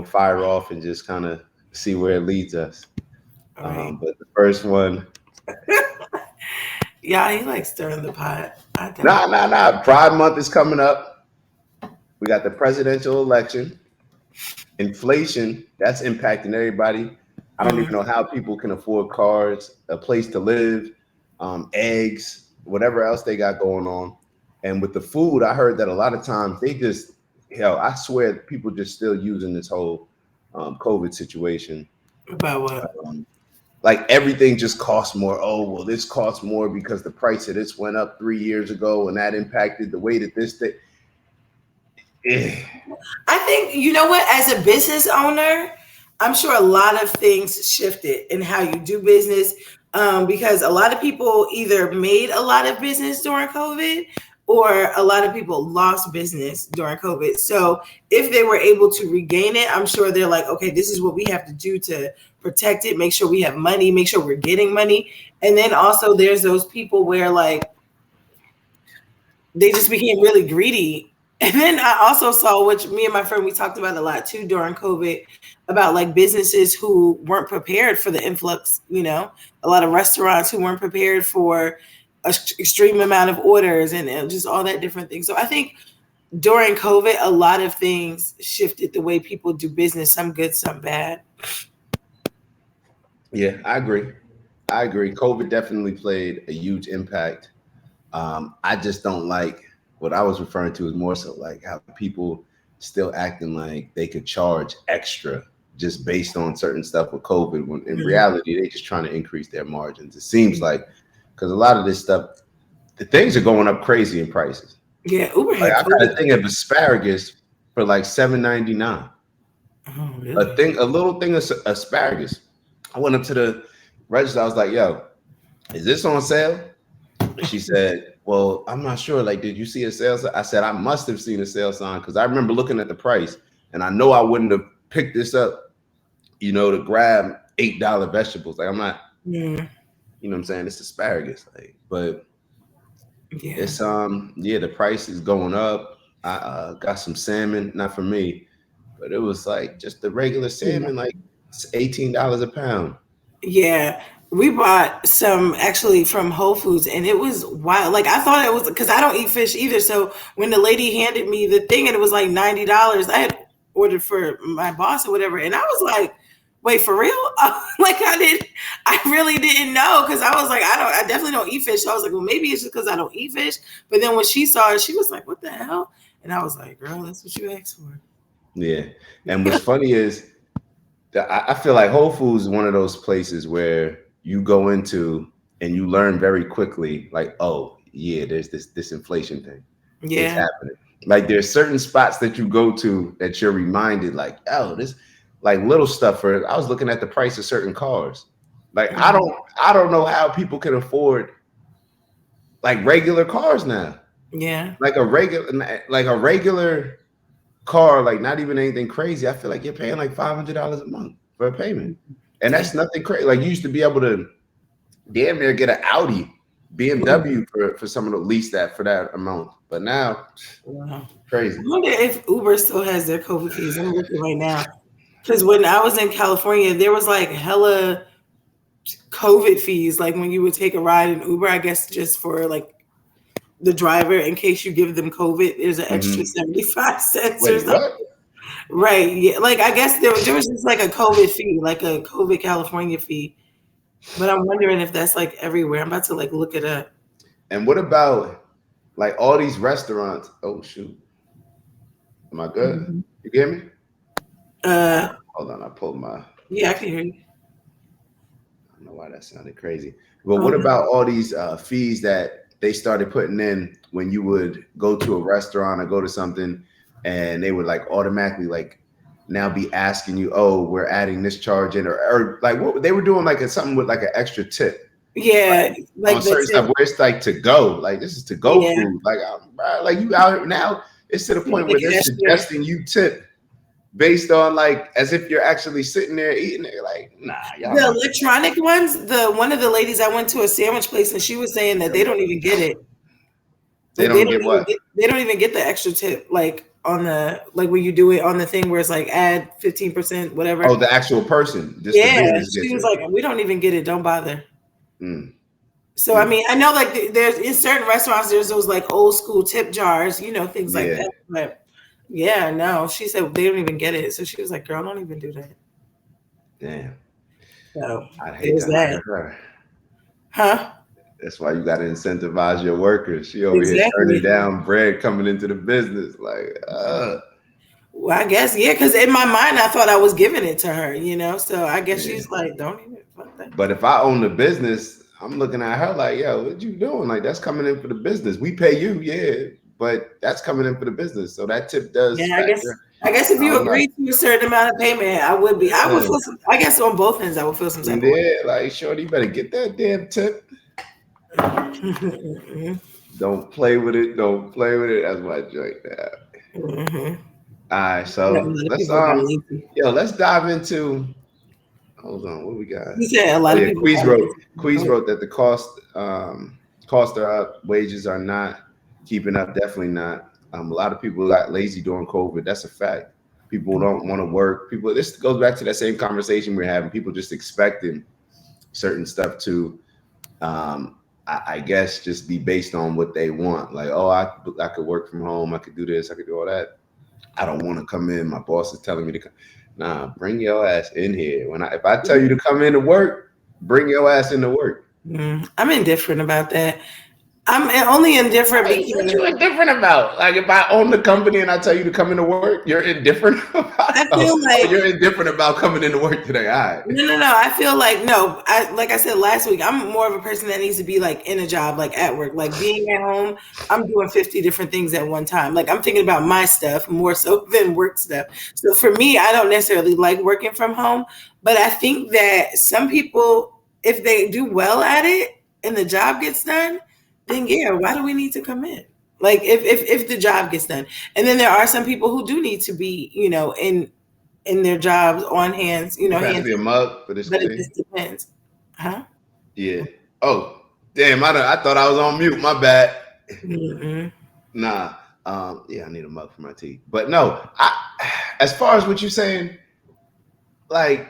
fire off and just kind of see where it leads us. All right. But the first one, Yeah, he likes stirring the pot. I don't. nah. Pride Month is coming up. We got the presidential election, inflation that's impacting everybody. I don't even know how people can afford cars, a place to live, eggs, whatever else they got going on. And with the food, I heard that a lot of times they just, I swear people just still using this whole COVID situation. About what? Like everything just costs more. Oh, well, this costs more because the price of this went up 3 years ago and that impacted the way that this thing. I think, you know what, as a business owner, I'm sure a lot of things shifted in how you do business, because a lot of people either made a lot of business during COVID or a lot of people lost business during COVID. So if they were able to regain it, I'm sure they're like, okay, this is what we have to do to protect it, make sure we have money, make sure we're getting money. And then also there's those people where like they just became really greedy. And then I also saw, which me and my friend, we talked about a lot too during COVID, about like businesses who weren't prepared for the influx, a lot of restaurants who weren't prepared for an extreme amount of orders and just all that different things. So I think during COVID, a lot of things shifted the way people do business, some good, some bad. Yeah, I agree. COVID definitely played a huge impact. I just don't like what I was referring to is more so like how people still acting like they could charge extra just based on certain stuff with COVID, when in reality, they just trying to increase their margins. It seems like, because a lot of this stuff, the things are going up crazy in prices. Yeah, Uber had I got a thing of asparagus for like $7.99. Oh, really? A little thing of asparagus. I went up to the register. I was like, "Yo, is this on sale?" She said, "Well, I'm not sure. Like, did you see a sale sign?" I said, "I must have seen a sale sign because I remember looking at the price, and I know I wouldn't have picked this up, to grab $8 vegetables. Like, I'm not, you know what I'm saying? It's asparagus, like, but it's the price is going up. I got some salmon, not for me, but it was like just the regular salmon, like it's $18 a pound." Yeah, we bought some actually from Whole Foods, and it was wild. Like I thought it was because I don't eat fish either. So when the lady handed me the thing and it was like $90, I had ordered for my boss or whatever, and I was like, "Wait, for real?" Like I really didn't know because I was like, I definitely don't eat fish. So I was like, well, maybe it's just because I don't eat fish. But then when she saw it, she was like, "What the hell?" And I was like, "Girl, that's what you asked for." Yeah, and what's funny is I feel like Whole Foods is one of those places where you go into and you learn very quickly, like, oh yeah, there's this inflation thing. Yeah, it's happening. Like there's certain spots that you go to that you're reminded, like, oh, this like little stuff. For I was looking at the price of certain cars. Like I don't know how people can afford like regular cars now. Yeah, Like a regular car, like not even anything crazy. I feel like you're paying like $500 a month for a payment, and that's nothing crazy. Like you used to be able to damn near get an Audi, BMW for some of the lease that for that amount, but now crazy. I wonder if Uber still has their COVID fees. I'm looking right now because when I was in California, there was like hella COVID fees. Like when you would take a ride in Uber, I guess just for like the driver, in case you give them COVID, there's an extra 75 cents or something. What? Right. Yeah. Like I guess there was just like a COVID fee, like a COVID California fee. But I'm wondering if that's like everywhere. I'm about to like look it up. And what about like all these restaurants? Oh shoot. Am I good? You get me? Hold on, I pulled my. Yeah, I can hear you. I don't know why that sounded crazy. But what about all these fees that they started putting in when you would go to a restaurant or go to something, and they would like automatically like now be asking you, oh, we're adding this charge in, or like what they were doing, like something with like an extra tip. Yeah, like on certain stuff where it's like to go, like this is to go food. Like you out here now, it's to the point where they're suggesting you tip based on like as if you're actually sitting there eating it. Like, nah, y'all. The electronic ones, one of the ladies, I went to a sandwich place and she was saying that they don't even get it. They don't get what? They don't even get the extra tip. Like on the like when you do it on the thing where it's like add 15%, whatever. Oh, the actual person, just the Yeah, business she gets was it. like, we don't even get it. Don't bother. Mm. So I mean, I know like there's in certain restaurants there's those like old school tip jars, things like Yeah. that. But yeah, no, she said they don't even get it. So she was like, "Girl, don't even do that." Damn. So I'd it hate was to that, hire her. huh? That's why you got to incentivize your workers. She over here turning Exactly. down bread coming into the business. Like, Well, I guess yeah, because in my mind I thought I was giving it to her, So I guess yeah. she's like, "Don't even fuck that." But if I own the business, I'm looking at her like, yo, what you doing? Like, that's coming in for the business. We pay you, yeah, but that's coming in for the business. So that tip does Yeah, I guess. factor. I guess if I you don't know. agree to a certain amount of payment, I would be. I would Yeah. feel some. I guess on both ends, I would feel some type of way. Yeah, like, shorty, you better get that damn tip. Don't play with it. Don't play with it. That's my joint now. Mm-hmm. All right, Yeah, a so lot of let's people got lazy. let's dive into. Hold on, what we got? You said a Oh lot of yeah, people got lazy. Queez wrote that the costs are up, wages are not keeping up. Definitely not. A lot of people got lazy during COVID. That's a fact. People don't want to work. This goes back to that same conversation we're having. People just expecting certain stuff to, I guess, just be based on what they want. Like, oh, I could work from home. I could do this. I could do all that. I don't want to come in. My boss is telling me to come. Nah, bring your ass in here. If I tell you to come in to work, bring your ass into work. I'm indifferent about that. I'm only indifferent because what you indifferent about? Like if I own the company and I tell you to come into work, you're indifferent about I feel like you're indifferent about coming into work today. All right. No. I feel like no. Like I said last week, I'm more of a person that needs to be like in a job, like at work, like being at home. I'm doing 50 different things at one time. Like I'm thinking about my stuff more so than work stuff. So for me, I don't necessarily like working from home, but I think that some people, if they do well at it and the job gets done, then yeah, why do we need to come in? Like if the job gets done, and then there are some people who do need to be, in their jobs on hands, Pass hands. me a mug for this But it thing. just depends, huh? Yeah. Oh, damn! I thought I was on mute. My bad. Mm-mm. Nah. Yeah, I need a mug for my tea. But no, as far as what you're saying, like,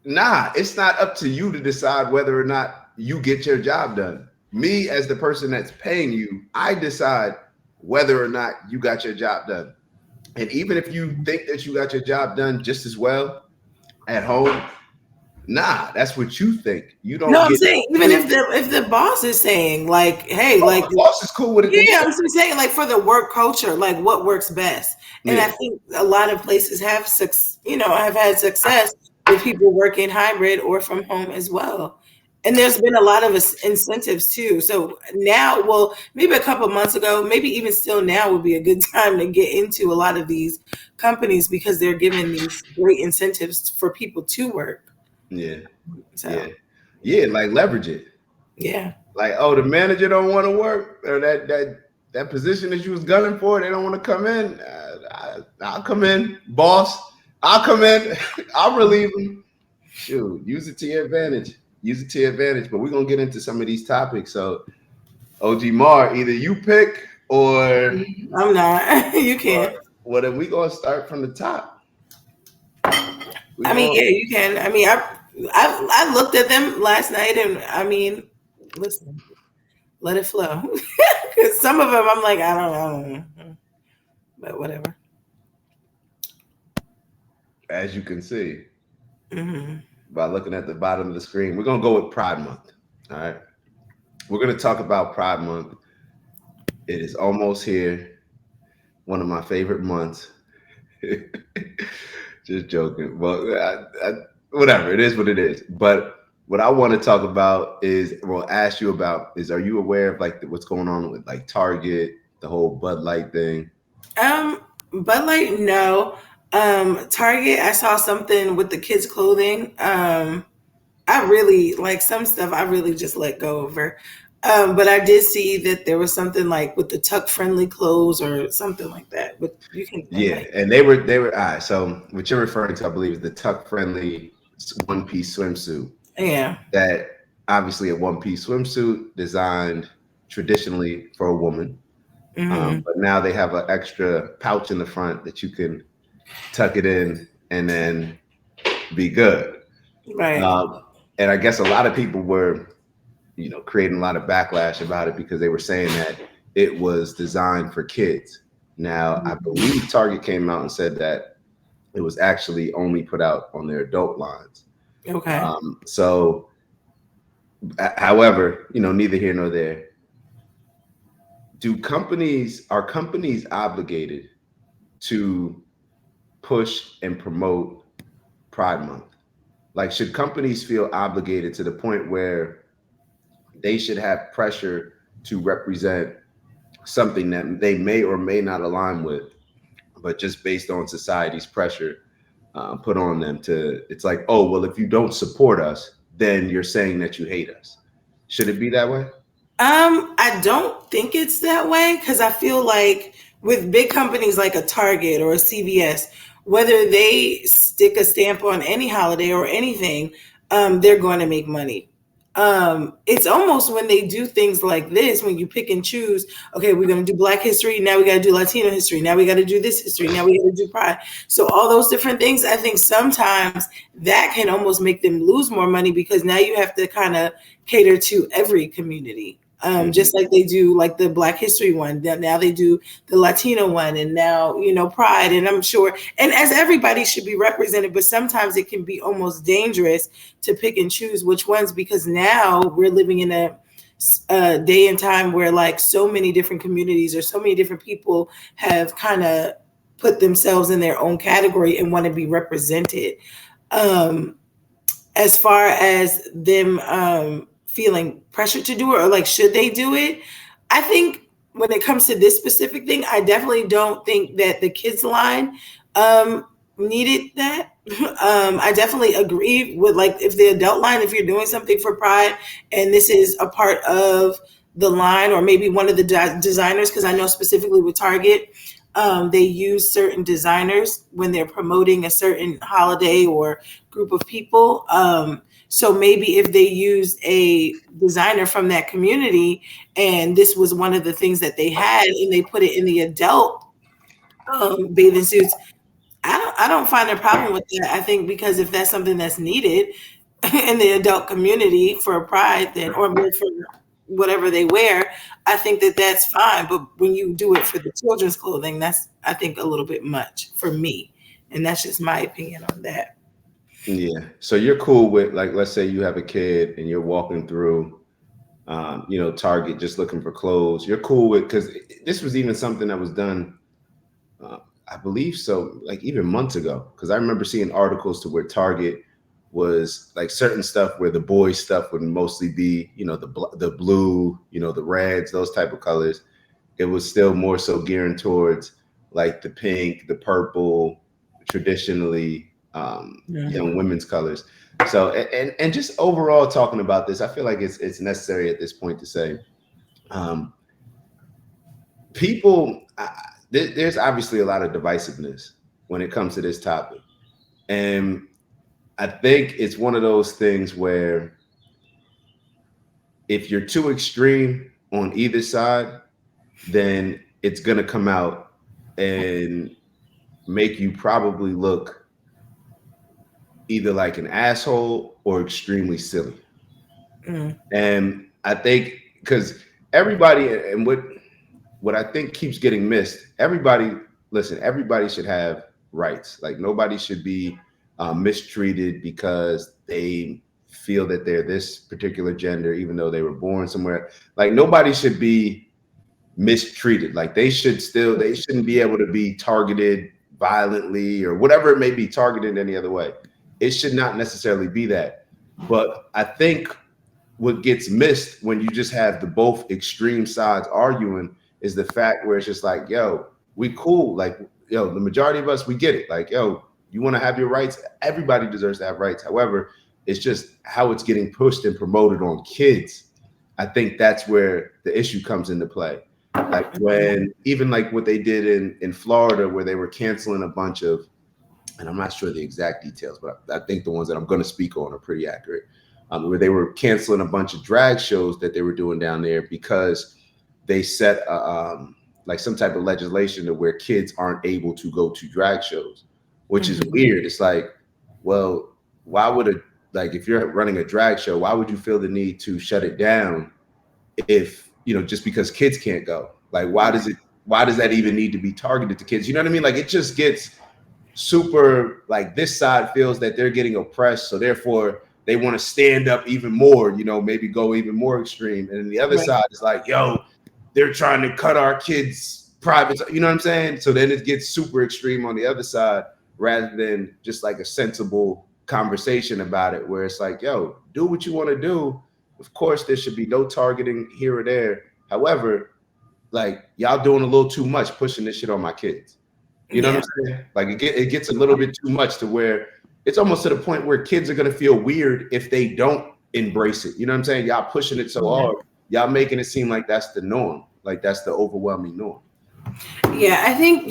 nah, it's not up to you to decide whether or not you get your job done. Me, as the person that's paying you, I decide whether or not you got your job done. And even if you think that you got your job done just as well at home, nah, that's what you think. You don't No, I'm get. saying even if the boss is saying like, hey, like the boss is cool with it. yeah, I'm just saying like for the work culture, like what works best. And I think a lot of places have have had success with people working hybrid or from home as well. And there's been a lot of incentives too. So now, well, maybe a couple of months ago, maybe even still now would be a good time to get into a lot of these companies because they're giving these great incentives for people to work. Yeah. So Yeah, like leverage it. yeah. Like, oh, the manager don't want to work, or that position that you was gunning for, they don't want to come in. I'll come in, boss. I'll come in. I'll relieve them. Shoot, use it to your advantage. Use it to your advantage. But we're gonna get into some of these topics. So, OG Mar, either you pick or I'm not. You can. What are we gonna start from the top? Yeah, you can. I looked at them last night, and listen, let it flow. Because some of them, I'm like, I don't know, but whatever. As you can see, by looking at the bottom of the screen, we're gonna go with Pride Month. All right, we're gonna talk about Pride Month. It is almost here. One of my favorite months. Just joking. Well, whatever. It is what it is. But what I want to talk about ask you about is, are you aware of like what's going on with like Target, the whole Bud Light thing? Bud Light, no. Target, I saw something with the kids' clothing. I really like some stuff. I really just let go over. But I did see that there was something like with the tuck friendly clothes or something like that. But you can, and they were all right. So what you're referring to, I believe, is the tuck friendly one piece swimsuit. Yeah, that obviously a one piece swimsuit designed traditionally for a woman, But now they have an extra pouch in the front that you can tuck it in and then be good. Right. And I guess a lot of people were, creating a lot of backlash about it because they were saying that it was designed for kids. Now, I believe Target came out and said that it was actually only put out on their adult lines. Okay. So, however, neither here nor there. Are companies obligated to push and promote Pride Month? Like, should companies feel obligated to the point where they should have pressure to represent something that they may or may not align with, but just based on society's pressure put on them it's like, oh, well, if you don't support us, then you're saying that you hate us. Should it be that way? I don't think it's that way, because I feel like with big companies like a Target or a CVS, whether they stick a stamp on any holiday or anything, they're going to make money. It's almost when they do things like this, when you pick and choose, okay, we're going to do Black history. Now we got to do Latino history. Now we got to do this history. Now we got to do Pride. So all those different things, I think sometimes that can almost make them lose more money, because now you have to kind of cater to every community. Just like they do like the Black history one, now they do the Latino one, and now, Pride. And I'm sure, and as everybody should be represented, but sometimes it can be almost dangerous to pick and choose which ones, because now we're living in a day and time where like so many different communities or so many different people have kind of put themselves in their own category and want to be represented. As far as them feeling pressure to do it, or like, should they do it? I think when it comes to this specific thing, I definitely don't think that the kids line needed that. I definitely agree with, like, if the adult line, if you're doing something for Pride and this is a part of the line, or maybe one of the designers, because I know specifically with Target, they use certain designers when they're promoting a certain holiday or group of people. So maybe if they use a designer from that community, and this was one of the things that they had, and they put it in the adult bathing suits, I don't find a problem with that. I think because if that's something that's needed in the adult community for Pride, then, or for whatever they wear, I think that that's fine. But when you do it for the children's clothing, that's, I think, a little bit much for me, and that's just my opinion on that. Yeah. So you're cool with, like, let's say you have a kid and you're walking through, Target just looking for clothes. You're cool with, because this was even something that was done, I believe so, like even months ago. Because I remember seeing articles to where Target was like certain stuff where the boys stuff would mostly be, the blue, the reds, those type of colors. It was still more so gearing towards like the pink, the purple, traditionally young women's colors. So, and just overall talking about this, I feel like it's necessary at this point to say, there's obviously a lot of divisiveness when it comes to this topic, and I think it's one of those things where if you're too extreme on either side, then it's gonna come out and make you probably look either like an asshole or extremely silly. And I think because everybody, and what I think keeps getting missed, everybody should have rights. Like, nobody should be mistreated because they feel that they're this particular gender, even though they were born somewhere. Like, nobody should be mistreated. Like, they shouldn't be able to be targeted violently or whatever it may be, targeted any other way. It should not necessarily be that. But I think what gets missed when you just have the both extreme sides arguing is the fact where it's just like, yo, we cool. Like, yo, the majority of us, we get it. Like, yo, you want to have your rights? Everybody deserves to have rights. However, it's just how it's getting pushed and promoted on kids. I think that's where the issue comes into play. Like, when even like what they did in Florida, where they were canceling a bunch of, and I'm not sure the exact details, but I think the ones that I'm going to speak on are pretty accurate, where they were canceling a bunch of drag shows that they were doing down there because they set like some type of legislation to where kids aren't able to go to drag shows, which is Mhm. weird. It's like, well, why would like if you're running a drag show, why would you feel the need to shut it down if, just because kids can't go? Like, why does that even need to be targeted to kids? You know what I mean? Like, it just gets super, like, this side feels that they're getting oppressed, so therefore they want to stand up even more, maybe go even more extreme. And then the other Right. side is like, yo, they're trying to cut our kids' private, you know what I'm saying? So then it gets super extreme on the other side rather than just like a sensible conversation about it where it's like, yo, do what you want to do. Of course, there should be no targeting here or there. However, like, y'all doing a little too much pushing this shit on my kids. You know what I'm saying? Like, it gets a little bit too much to where it's almost to the point where kids are going to feel weird if they don't embrace it. You know what I'm saying? Y'all pushing it so hard. Y'all making it seem like that's the norm. Like, that's the overwhelming norm. Yeah, I think,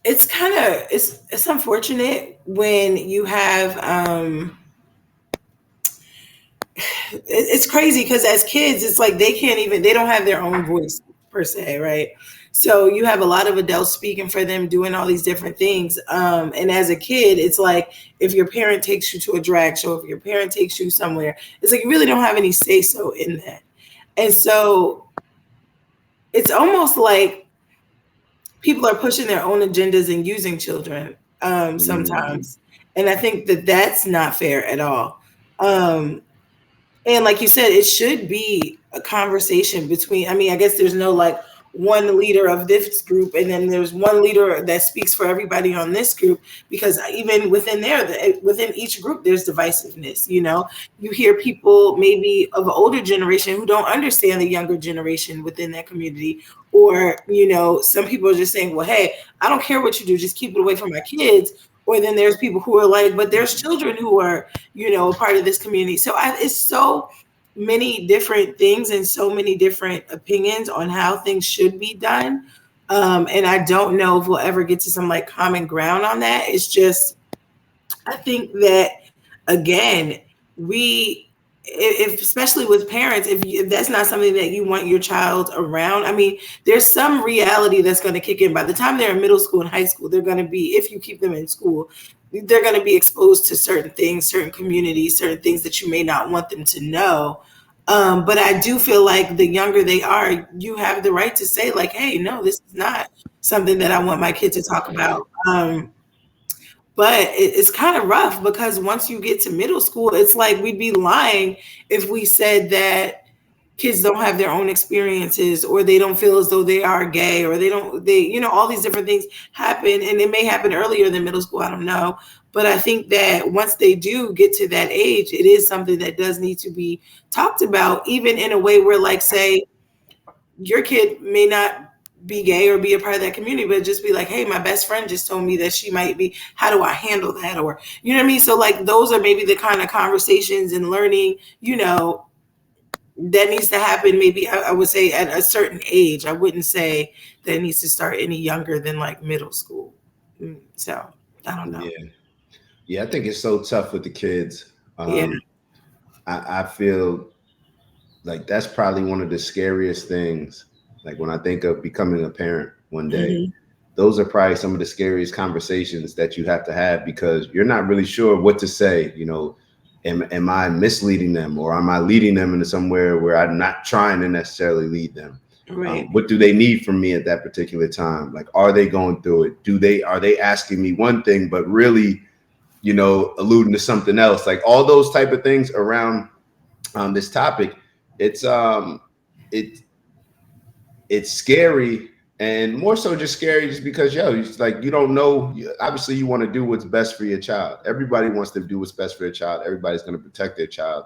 it's kind of, it's unfortunate when you have, it's crazy because as kids, it's like they don't have their own voice per se, right? So you have a lot of adults speaking for them, doing all these different things. And as a kid, it's like if your parent takes you to a drag show, if your parent takes you somewhere, it's like you really don't have any say so in that. And so it's almost like people are pushing their own agendas and using children sometimes. And I think that that's not fair at all. And like you said, it should be a conversation between, I guess there's no like one leader of this group and then there's one leader that speaks for everybody on this group, because even within within each group, there's divisiveness. You hear people maybe of an older generation who don't understand the younger generation within that community. Or, some people are just saying, well, hey, I don't care what you do, just keep it away from my kids. Or then there's people who are like, but there's children who are, a part of this community. So it's so many different things and so many different opinions on how things should be done. And I don't know if we'll ever get to some like common ground on that. It's just, I think that, again, if especially with parents, if that's not something that you want your child around, there's some reality that's going to kick in by the time they're in middle school and high school. They're going to be, if you keep them in school, they're going to be exposed to certain things, certain communities, certain things that you may not want them to know. But I do feel like the younger they are, you have the right to say like, hey, no, this is not something that I want my kid to talk about. But it's kind of rough because once you get to middle school, it's like we'd be lying if we said that kids don't have their own experiences or they don't feel as though they are gay or all these different things happen. And it may happen earlier than middle school. I don't know. But I think that once they do get to that age, it is something that does need to be talked about, even in a way where, like, say, your kid may not be gay or be a part of that community, but just be like, hey, my best friend just told me that she might be, how do I handle that? Or, you know what I mean? So like, those are maybe the kind of conversations and learning, that needs to happen. Maybe I would say at a certain age. I wouldn't say that it needs to start any younger than like middle school. So I don't know. Yeah. I think it's so tough with the kids. Yeah. I feel like that's probably one of the scariest things. Like when I think of becoming a parent one day, those are probably some of the scariest conversations that you have to have because you're not really sure what to say. Am I misleading them or am I leading them into somewhere where I'm not trying to necessarily lead them? Right. What do they need from me at that particular time? Like, are they going through it? Are they asking me one thing, but really, alluding to something else? Like all those type of things around this topic. It's scary, and more so just scary just because it's like you don't know. Obviously you want to do what's best for your child. Everybody wants to do what's best for their child. Everybody's going to protect their child,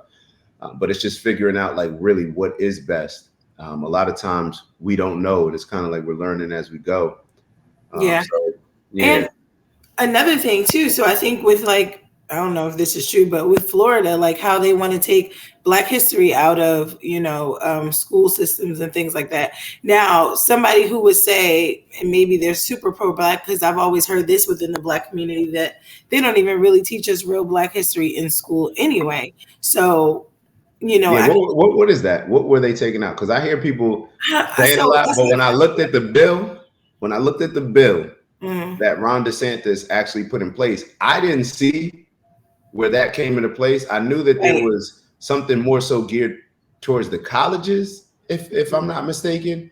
but it's just figuring out like really what is best. A lot of times we don't know, and it's kind of like we're learning as we go. And another thing too, so I think with like, I don't know if this is true, but with Florida, like how they want to take Black history out of, school systems and things like that. Now, somebody who would say, and maybe they're super pro-Black, because I've always heard this within the Black community, that they don't even really teach us real Black history in school anyway. So You know, Yeah, what is that? What were they taking out? Because I hear people say it a lot, but when I looked at the bill, mm, that Ron DeSantis actually put in place, I didn't see where that came into place. I knew that there right. was something more so geared towards the colleges, if I'm not mistaken.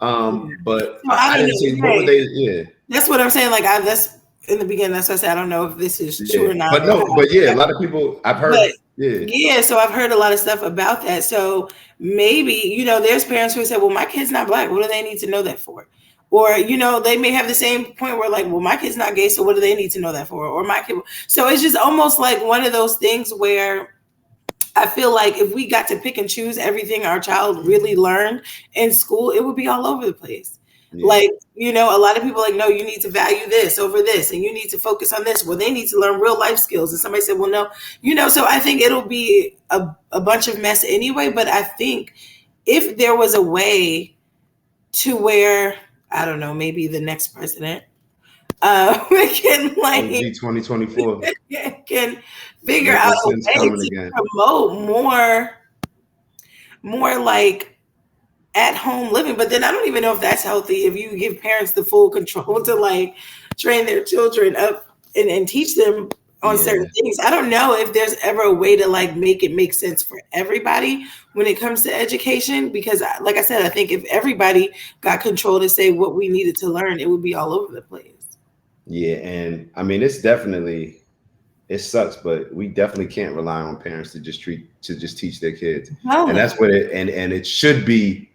But So I I don't didn't know. see what were Right. they. Yeah, That's what I'm saying. Like that's in the beginning. That's what I said. I don't know if this is true yeah. or not But or no, how. but yeah, a lot of people I've But heard. Yeah, yeah, so I've heard a lot of stuff about that. So maybe, there's parents who say, well, my kid's not black. What do they need to know that for? Or, they may have the same point where like, well, my kid's not gay. So what do they need to know that for? Or my kid. So it's just almost like one of those things where I feel like if we got to pick and choose everything our child really learned in school, it would be all over the place. yeah, Like, a lot of people like, no, you need to value this over this, and you need to focus on this. Well, they need to learn real life skills. And somebody said, well, no, so I think it'll be a bunch of mess anyway. But I think if there was a way to where, I don't know, maybe the next president can like LG 2024. can figure Make out no a sense way coming to again. promote more like at home living. But then I don't even know if that's healthy if you give parents the full control to like train their children up and teach them on certain Yeah. things. I don't know if there's ever a way to like make it make sense for everybody when it comes to education, because like I said, I think if everybody got control to say what we needed to learn, it would be all over the place. Yeah, and I mean it sucks, but we definitely can't rely on parents to just teach their kids. And No. that's what and it should be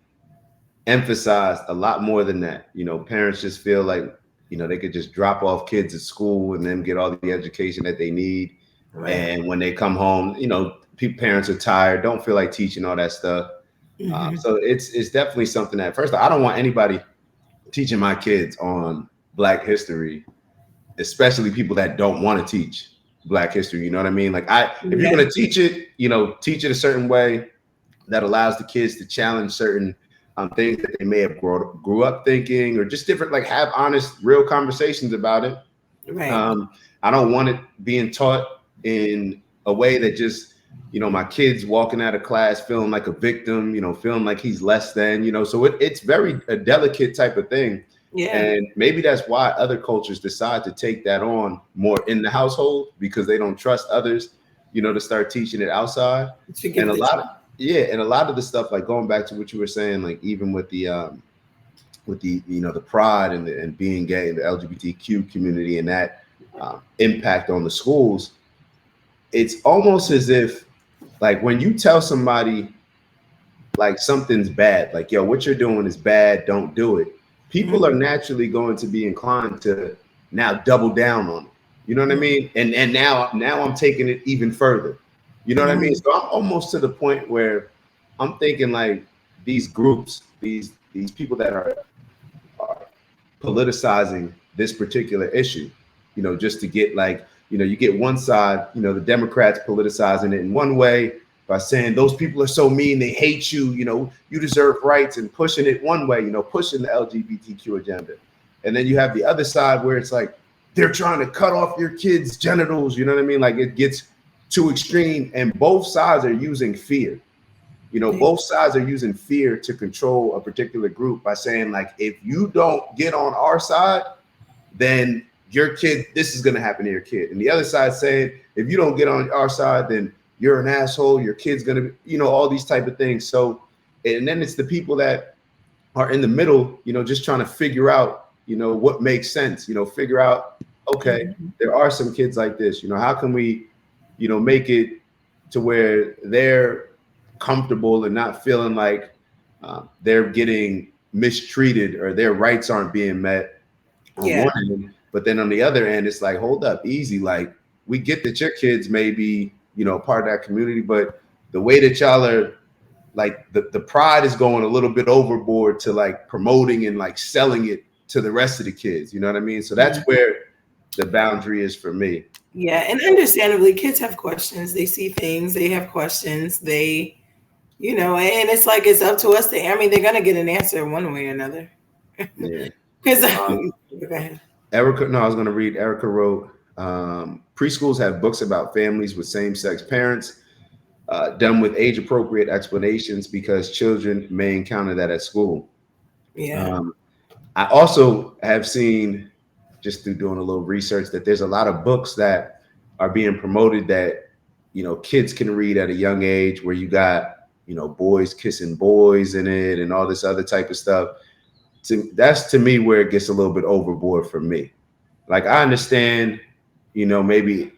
emphasized a lot more than that. Parents just feel like, they could just drop off kids at school and then get all the education that they need. Right. And when they come home, parents are tired, don't feel like teaching all that stuff. Mm-hmm. So it's definitely something that first, I don't want anybody teaching my kids on Black history, especially people that don't want to teach Black history. You know what I mean? Like if you're going to teach it, teach it a certain way that allows the kids to challenge certain things that they may have grew up thinking, or just different, like have honest, real conversations about it. Right. I don't want it being taught in a way that just, my kids walking out of class feeling like a victim, feeling like he's less than, so it's very a delicate type of thing. Yeah. And maybe that's why other cultures decide to take that on more in the household, because they don't trust others, to start teaching it outside. And a lot of the stuff, like going back to what you were saying, like even with the the pride and being gay and the LGBTQ community and that impact on the schools, it's almost as if like when you tell somebody like something's bad, like, yo, what you're doing is bad, don't do it, people are naturally going to be inclined to now double down on it. You know what I mean? And now I'm taking it even further. You know what I mean? So I'm almost to the point where I'm thinking like these groups, these people that are politicizing this particular issue, just to get like, you get one side, the Democrats politicizing it in one way by saying those people are so mean, they hate you, you deserve rights, and pushing it one way, pushing the LGBTQ agenda. And then you have the other side where it's like they're trying to cut off your kids' genitals, you know what I mean? Like it gets too extreme, and both sides are using fear. Both sides are using fear to control a particular group by saying like, if you don't get on our side, then your kid, this is going to happen to your kid. And the other side saying, if you don't get on our side, then you're an asshole, your kid's going to be, all these type of things. So, and then it's the people that are in the middle, just trying to figure out, what makes sense, figure out, okay, there are some kids like this, how can we, make it to where they're comfortable and not feeling like they're getting mistreated or their rights aren't being met on one end. But then on the other end, it's like, hold up, easy. Like, we get that your kids may be, part of that community, but the way that y'all are, like, the pride is going a little bit overboard to like promoting and like selling it to the rest of the kids. You know what I mean? So that's where the boundary is for me. Yeah, and understandably, kids have questions. They see things. They have questions. They, and it's like it's up to us to. I mean, they're gonna get an answer one way or another. Yeah. Because go ahead. Erica, no, I was going to read. Erica wrote, preschools have books about families with same-sex parents. done with age appropriate explanations because children may encounter that at school. Yeah. Um, I also have seen, just through doing a little research, that there's a lot of books that are being promoted that, kids can read at a young age, where you got, boys kissing boys in it and all this other type of stuff. That's to me where it gets a little bit overboard for me. Like, I understand, maybe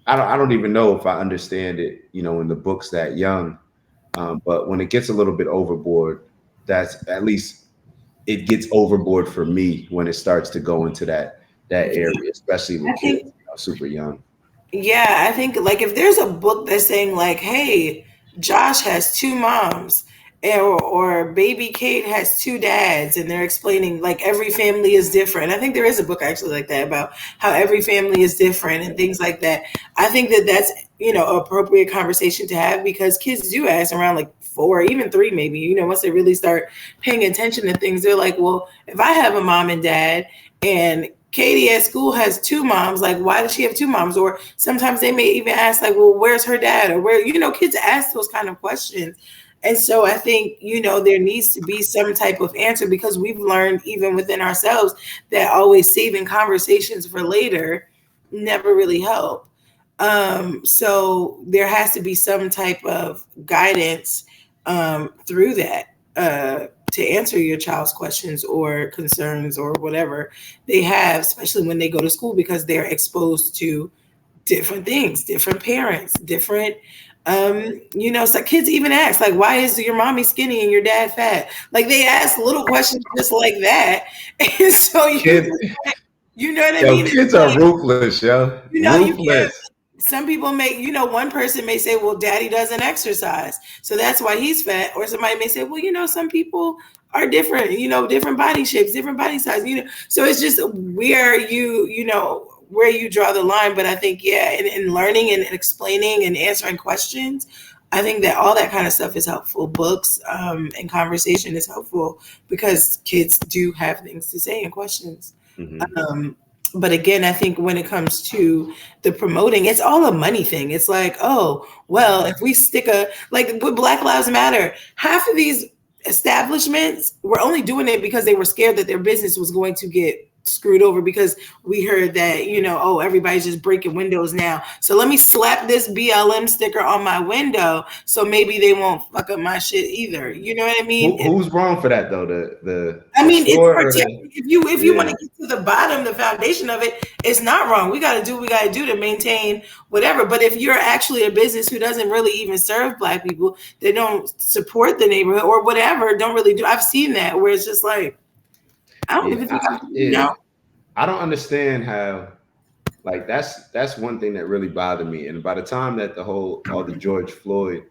I don't even know if I understand it, in the books that young. But when it gets a little bit overboard, that's at least it gets overboard for me when it starts to go into that area, especially I with kids, think super young. Yeah, I think like if there's a book that's saying like, "Hey, Josh has two moms," or "Baby Kate has two dads," and they're explaining like every family is different. I think there is a book actually like that about how every family is different and things like that. I think that that's appropriate conversation to have because kids do ask around like 4, even 3, maybe. Once they really start paying attention to things, they're like, "Well, if I have a mom and dad." And Katie at school has two moms. Like, why does she have two moms? Or sometimes they may even ask, like, well, where's her dad? Or where, kids ask those kind of questions. And so I think, there needs to be some type of answer because we've learned even within ourselves that always saving conversations for later never really help. So there has to be some type of guidance through that. To answer your child's questions or concerns or whatever they have, especially when they go to school, because they're exposed to different things, different parents, different. So kids even ask, like, why is your mommy skinny and your dad fat? Like they ask little questions just like that. And so Kids, you know what I yo, mean? kids are ruthless, yo, You can't. ruthless. Some people may, one person may say, well, daddy doesn't exercise. So that's why he's fat. Or somebody may say, well, some people are different, different body shapes, different body size, So it's just where you draw the line. But I think, yeah, in learning and explaining and answering questions, I think that all that kind of stuff is helpful. Books and conversation is helpful because kids do have things to say and questions. Mm-hmm. But again, I think when it comes to the promoting, it's all a money thing. It's like, oh, well, if we stick like with Black Lives Matter, half of these establishments were only doing it because they were scared that their business was going to get screwed over because we heard that, oh, everybody's just breaking windows now. So let me slap this BLM sticker on my window so maybe they won't fuck up my shit either. You know what I mean? Who's wrong for that though? The It's store or protected. If you want to get to the bottom, the foundation of it, it's not wrong. We got to do what we got to do to maintain whatever. But if you're actually a business who doesn't really even serve Black people, they don't support the neighborhood or whatever, don't really do. I've seen that where it's just like, I don't even think I don't understand how. Like that's one thing that really bothered me. And by the time that all the George Floyd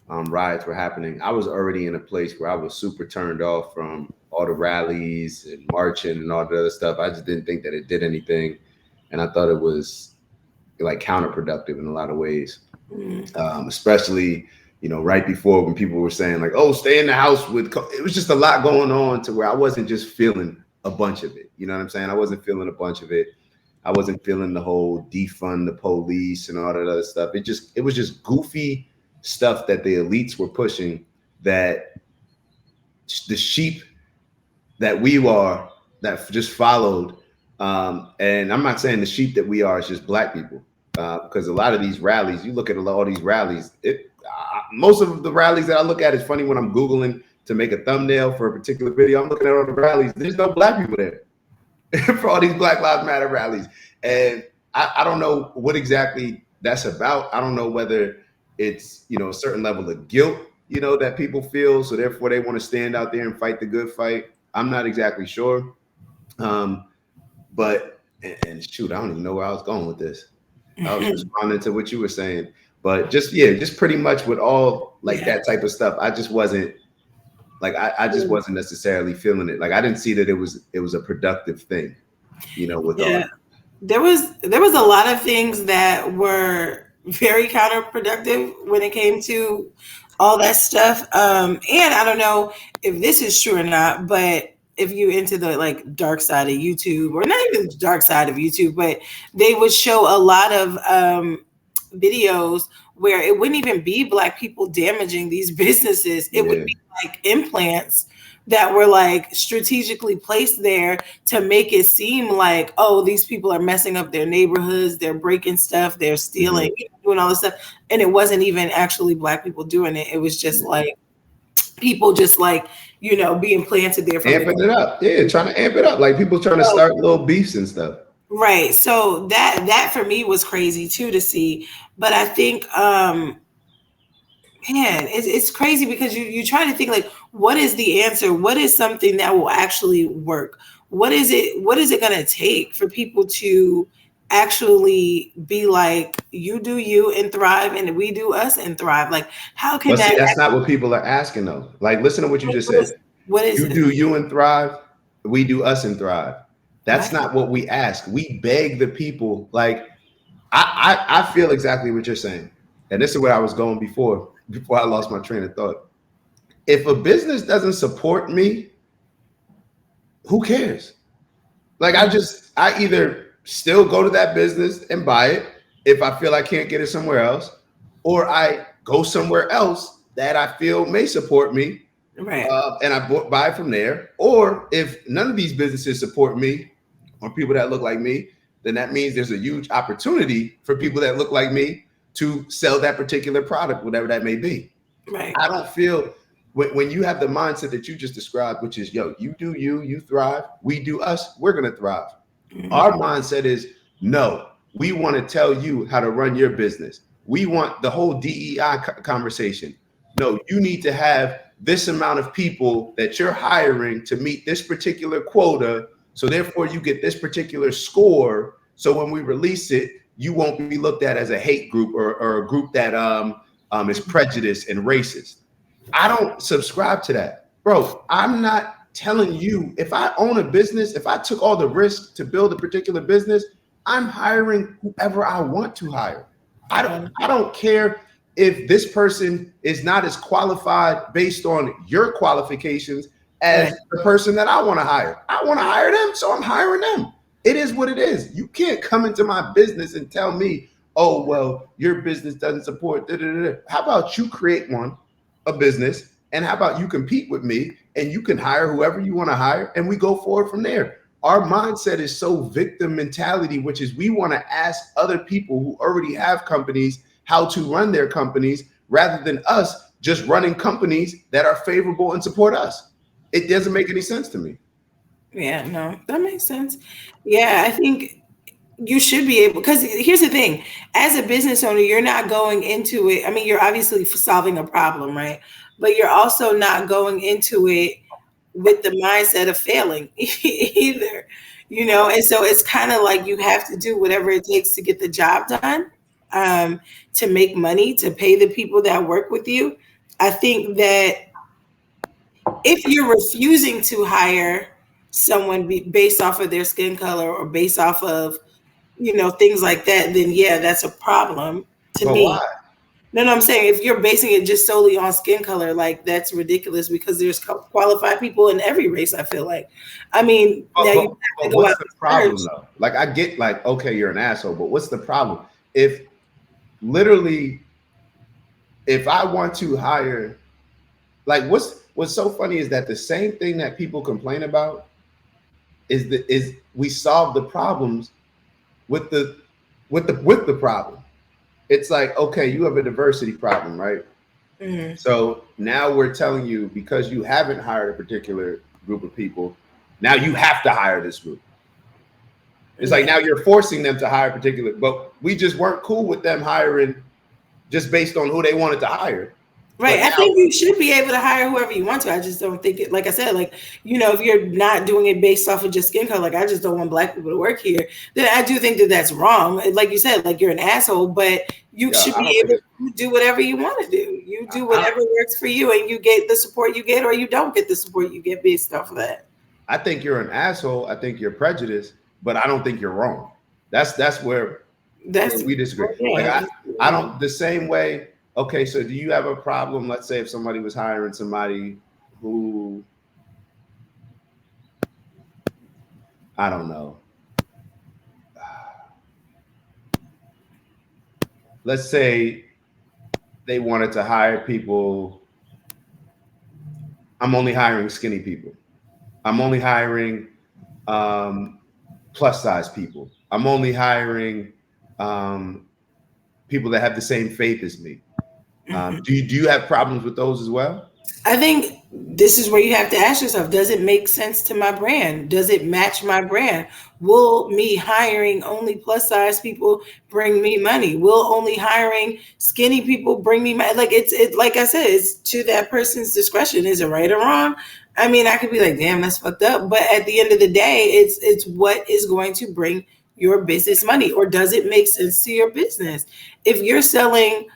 riots were happening, I was already in a place where I was super turned off from all the rallies and marching and all the other stuff. I just didn't think that it did anything, and I thought it was like counterproductive in a lot of ways, especially right before when people were saying like, "Oh, stay in the house with." It was just a lot going on to where I wasn't just feeling a bunch of it. You know what I'm saying? I wasn't feeling a bunch of it. I wasn't feeling the whole defund the police and all that other stuff. It was just goofy stuff that the elites were pushing that the sheep that we are that just followed. And I'm not saying the sheep that we are is just Black people, because a lot of these rallies, you look at all these rallies, most of the rallies that I look at is funny when I'm Googling to make a thumbnail for a particular video. I'm looking at all the rallies. There's no Black people there for all these Black Lives Matter rallies. And I don't know what exactly that's about. I don't know whether it's, a certain level of guilt, that people feel. So therefore they want to stand out there and fight the good fight. I'm not exactly sure. But shoot, I don't even know where I was going with this. I was responding to what you were saying. But just pretty much with all that type of stuff. I just wasn't I just wasn't necessarily feeling it. Like I didn't see that it was a productive thing, with all that. There was a lot of things that were very counterproductive when it came to all that stuff. And I don't know if this is true or not, but if you into the dark side of YouTube, or not even the dark side of YouTube, but they would show a lot of videos where it wouldn't even be Black people damaging these businesses. It would Yeah. be like implants that were like strategically placed there to make it seem like, oh, these people are messing up their neighborhoods, they're breaking stuff, they're stealing, doing all this stuff. And it wasn't even actually Black people doing it. It was just like people just like, being planted there from the Amping it up. Yeah, trying to amp it up. Like people trying to start little beefs and stuff. right. So that for me was crazy too to see. But I think man, it's crazy because you try to think like, what is the answer? What is something that will actually work? What is it going to take for people to actually be like, you do you and thrive and we do us and thrive? Like, how can But see, that that's not what people are asking though. Like, listen to what you just said. what is You it? do you and thrive. We do us and thrive. That's Right. not what we ask. We beg the people. Like, I feel exactly what you're saying. And this is where I was going before I lost my train of thought. If a business doesn't support me, who cares? Like I either still go to that business and buy it if I feel I can't get it somewhere else, or I go somewhere else that I feel may support me, Right. and I buy from there. Or if none of these businesses support me or people that look like me, then that means there's a huge opportunity for people that look like me to sell that particular product, whatever that may be. Right. I don't feel when you have the mindset that you just described, which is, yo, you do you, you thrive, we do us, we're going to thrive. Our mindset is, no, we want to tell you how to run your business. We want the whole DEI conversation. No, you need to have this amount of people that you're hiring to meet this particular quota. So therefore you get this particular score. So when we release it, you won't be looked at as a hate group or a group that is prejudiced and racist. I don't subscribe to that. Bro, I'm not telling you, if I own a business, if I took all the risk to build a particular business, I'm hiring whoever I want to hire. I don't care if this person is not as qualified based on your qualifications as the person that I want to hire. I want to hire them, so I'm hiring them. It is what it is. You can't come into my business and tell me, oh, well, your business doesn't support. Da, da, da, da. How about you create a business, and how about you compete with me and you can hire whoever you want to hire and we go forward from there. Our mindset is so victim mentality, which is we want to ask other people who already have companies how to run their companies rather than us just running companies that are favorable and support us. It doesn't make any sense to me. Yeah, no, that makes sense. Yeah, I think you should be able, because here's the thing, as a business owner, you're not going into it. I mean, you're obviously solving a problem, right? But you're also not going into it with the mindset of failing either, and so it's kind of like you have to do whatever it takes to get the job done, to make money, to pay the people that work with you. I think that if you're refusing to hire someone based off of their skin color or based off of things like that, then yeah, that's a problem to But me. why? No, I'm saying if you're basing it just solely on skin color, like that's ridiculous because there's qualified people in every race, I feel like. I mean, now you have to go What's out the and problem search. though? Like I get like, okay, you're an asshole, but what's the problem? If literally, if I want to hire, like what's so funny is that the same thing that people complain about is we solve the problems with the problem. It's like, okay, you have a diversity problem, right? Mhm. So now we're telling you, because you haven't hired a particular group of people, now you have to hire this group. It's like Yeah. now you're forcing them to hire a particular, but we just weren't cool with them hiring just based on who they wanted to hire. Right. But I now, think you should be able to hire whoever you want to. I just don't think it, like I said, like, if you're not doing it based off of just skin color, like I just don't want Black people to work here, then I do think that that's wrong. Like you said, like you're an asshole, but you yeah, should I don't be think able it's, to do whatever you want to do. You do I, whatever works for you and you get the support you get or you don't get the support you get based off of that. I think you're an asshole. I think you're prejudiced, but I don't think you're wrong. That's where That's, we disagree. Like yeah. I don't the same way. Okay, so do you have a problem? Let's say if somebody was hiring somebody who, I don't know, let's say they wanted to hire people. I'm only hiring skinny people. I'm only hiring plus size people. I'm only hiring people that have the same faith as me. Do you have problems with those as well? I think this is where you have to ask yourself, does it make sense to my brand? Does it match my brand? Will me hiring only plus size people bring me money? Will only hiring skinny people bring me money? Like like I said, it's to that person's discretion. Is it right or wrong? I mean, I could be like, damn, that's fucked up. But at the end of the day, it's what is going to bring your business money, or does it make sense to your business? If you're selling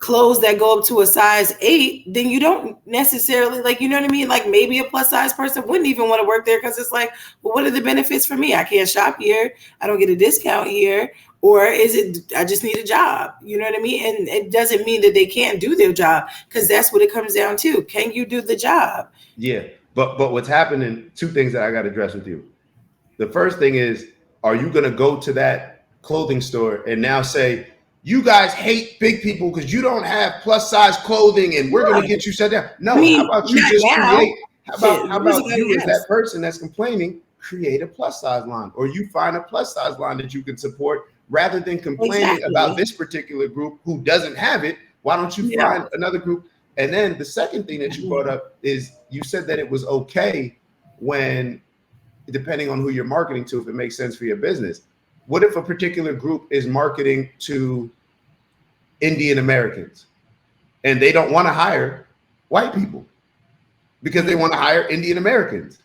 clothes that go up to a size 8, then you don't necessarily, like, you know what I mean? Like, maybe a plus size person wouldn't even want to work there because it's like, well, what are the benefits for me? I can't shop here. I don't get a discount here. Or is it, I just need a job? You know what I mean? And it doesn't mean that they can't do their job, because that's what it comes down to. Can you do the job? Yeah. But what's happening, two things that I got to address with you. The first thing is, are you going to go to that clothing store and now say, you guys hate big people because you don't have plus size clothing and we're going to get you shut down? No, I mean, how about you just create, how about you as that person that's complaining, create a plus size line, or you find a plus size line that you can support rather than complaining about this particular group who doesn't have it. Why don't you find another group? And then the second thing that you brought up is you said that it was okay when, depending on who you're marketing to, if it makes sense for your business. What if a particular group is marketing to Indian Americans and they don't want to hire white people because they want to hire Indian Americans?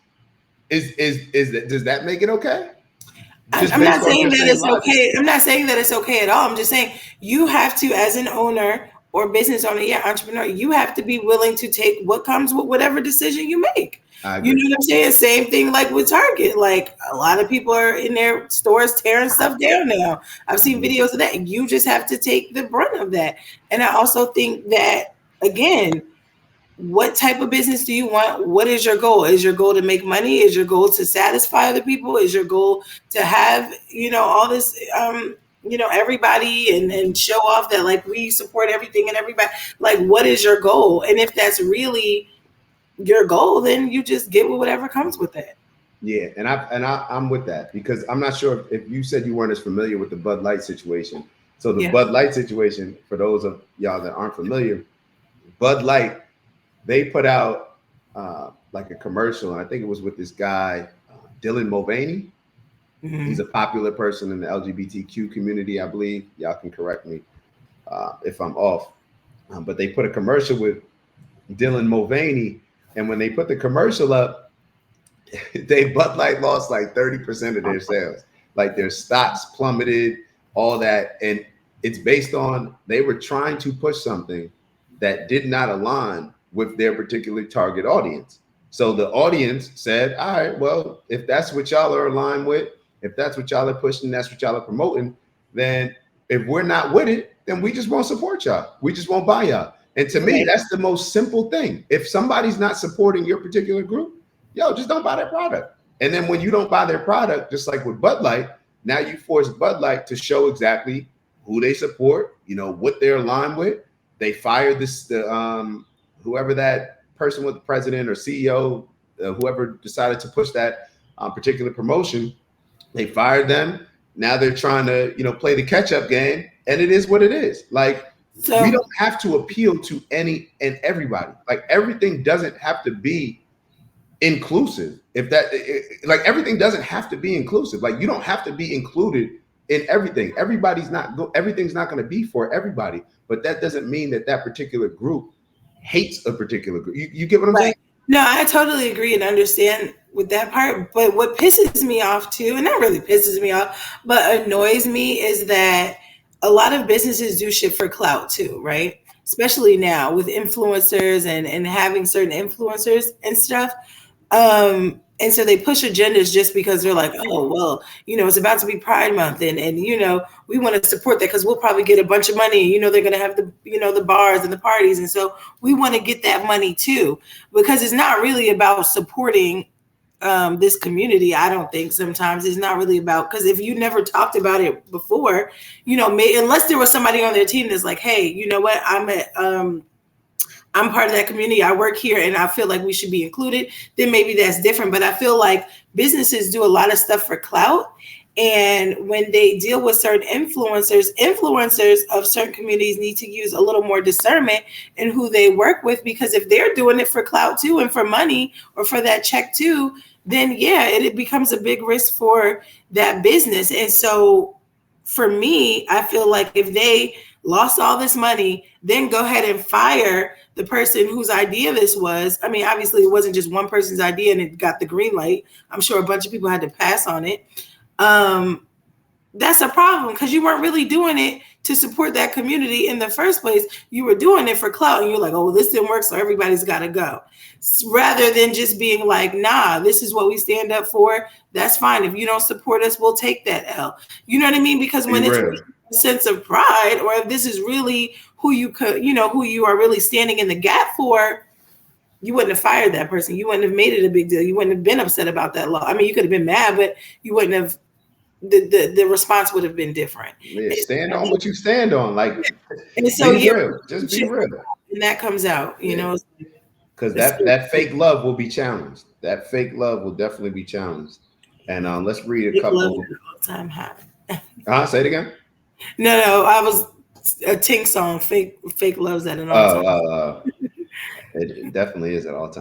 Is that, does that make it okay? I'm not saying that it's okay. I'm not saying that it's okay at all. I'm just saying you have to, as an owner or business owner, entrepreneur, you have to be willing to take what comes with whatever decision you make. You know what I'm saying? Same thing like with Target. Like, a lot of people are in their stores tearing stuff down now. I've seen videos of that. You just have to take the brunt of that. And I also think that, again, what type of business do you want? What is your goal? Is your goal to make money? Is your goal to satisfy other people? Is your goal to have, all this, everybody and show off that, like, we support everything and everybody? Like, what is your goal? And if that's really your goal, then you just get with whatever comes with it. Yeah, and I'm with that, because I'm not sure if you said you weren't as familiar with the Bud Light situation. So the Bud Light situation, for those of y'all that aren't familiar, Bud Light, they put out like a commercial, and I think it was with this guy, Dylan Mulvaney. Mm-hmm. He's a popular person in the LGBTQ community, I believe. Y'all can correct me if I'm off. But they put a commercial with Dylan Mulvaney, and when they put the commercial up, Bud Light lost like 30% of their sales. Like, their stocks plummeted, all that. And it's based on, they were trying to push something that did not align with their particular target audience. So the audience said, all right, well, if that's what y'all are aligned with, if that's what y'all are pushing, that's what y'all are promoting, then if we're not with it, then we just won't support y'all. We just won't buy y'all. And to me, that's the most simple thing. If somebody's not supporting your particular group, just don't buy their product. And then when you don't buy their product, just like with Bud Light, now you force Bud Light to show exactly who they support, what they're aligned with. They fired whoever that person was, the president or CEO, whoever decided to push that particular promotion, they fired them. Now they're trying to, play the catch-up game, and it is what it is. Like, we don't have to appeal to any and everybody. Like, everything doesn't have to be inclusive. Everything doesn't have to be inclusive. Like, you don't have to be included in everything. Everything's not going to be for everybody, but that doesn't mean that particular group hates a particular group. You get what I'm saying? No, I totally agree and understand with that part. But what pisses me off too, and not really pisses me off, but annoys me, is that a lot of businesses do shit for clout too, right? Especially now with influencers and having certain influencers and stuff. And so they push agendas just because they're like, oh, well, it's about to be Pride Month. And we want to support that because we'll probably get a bunch of money. They're going to have the bars and the parties. And so we want to get that money too, because it's not really about supporting this community. I don't think sometimes it's not really about, because if you never talked about it before, unless there was somebody on their team that's like, hey, you know what, I'm part of that community. I work here and I feel like we should be included. Then maybe that's different. But I feel like businesses do a lot of stuff for clout. And when they deal with certain influencers of certain communities need to use a little more discernment in who they work with, because if they're doing it for clout too and for money or for that check too, then yeah, it becomes a big risk for that business. And so for me, I feel like if they lost all this money, then go ahead and fire the person whose idea this was. I mean, obviously it wasn't just one person's idea and it got the green light. I'm sure a bunch of people had to pass on it. That's a problem, because you weren't really doing it to support that community in the first place. You were doing it for clout, and you're like, oh, well, this didn't work, so everybody's got to go. Rather than just being like, nah, this is what we stand up for. That's fine. If you don't support us, we'll take that L. You know what I mean? Because when it's a sense of pride, or if this is really who you are really standing in the gap for, you wouldn't have fired that person. You wouldn't have made it a big deal. You wouldn't have been upset about that law. I mean, you could have been mad, but you wouldn't have. The response would have been different. Yeah, stand on what you stand on, like, and so be real. Just be real. And that comes out, because that fake love will be challenged. That fake love will definitely be challenged. And let's read a couple. All-time high. Say it again. No, I was a Tink song. Fake loves at an all-time. It definitely is at all time.